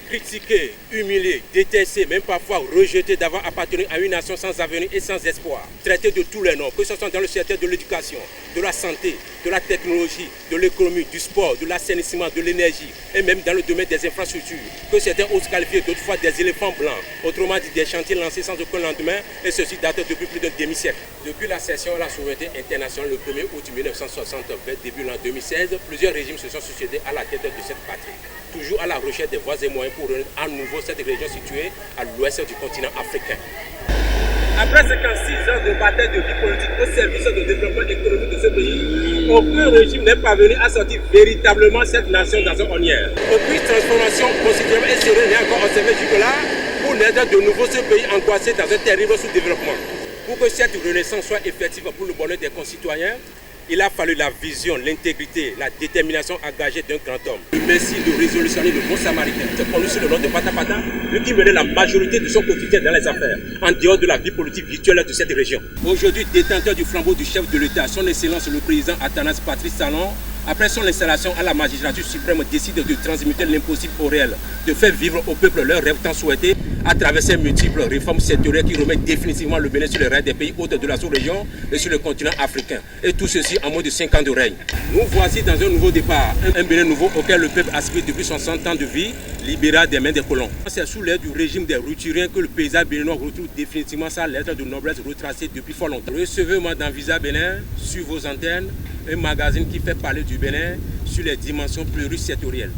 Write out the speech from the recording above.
Critiqué, humilié, détesté, même parfois rejeté d'avoir appartenu à une nation sans avenir et sans espoir. Traité de tous les noms, que ce soit dans le secteur de l'éducation, de la santé, de la technologie, de l'économie, du sport, de l'assainissement, de l'énergie et même dans le domaine des infrastructures. Que certains osent qualifier d'autres fois des éléphants blancs, autrement dit des chantiers lancés sans aucun lendemain et ceci date depuis plus d'un demi-siècle. Depuis la cession à la souveraineté internationale le 1er août 1960 vers début l'an 2016, plusieurs régimes se sont succédés à la tête de cette patrie. Toujours à la recherche des voies et moyens pour rejoindre à nouveau cette région située à l'ouest du continent africain. Après 56 ans de bataille de vie politique au service du développement économique de ce pays, aucun régime n'est parvenu à sortir véritablement cette nation dans un ornière. Aucune transformation considérable et sérieuse n'est encore observée jusque-là pour naître de nouveau ce pays angoissé dans un terrible sous-développement. Pour que cette renaissance soit effective pour le bonheur des concitoyens, il a fallu la vision, l'intégrité, la détermination engagée d'un grand homme. Le Messie, le révolutionnaire, le bon samaritain, c'est connu sous le nom de Pata Pata, lui qui menait la majorité de son quotidien dans les affaires, en dehors de la vie politique virtuelle de cette région. Aujourd'hui, détenteur du flambeau du chef de l'État, son Excellence le président Athanase Patrice Talon, après son installation à la magistrature suprême, décide de transmuter l'impossible au réel, de faire vivre au peuple leur rêve tant souhaité à travers ces multiples réformes sectorielles qui remettent définitivement le Bénin sur les rails des pays hôtes de la sous-région et sur le continent africain. Et tout ceci en moins de 5 ans de règne. Nous voici dans un nouveau départ, un Bénin nouveau auquel le peuple aspire depuis son 100 ans de vie, libéré des mains des colons. C'est sous l'aide du régime des Ruturiens que le paysage béninois retrouve définitivement sa lettre de noblesse retracée depuis fort longtemps. Recevez-moi dans Visa Bénin, sur vos antennes, un magazine qui fait parler du Bénin sur les dimensions plurisectorielles.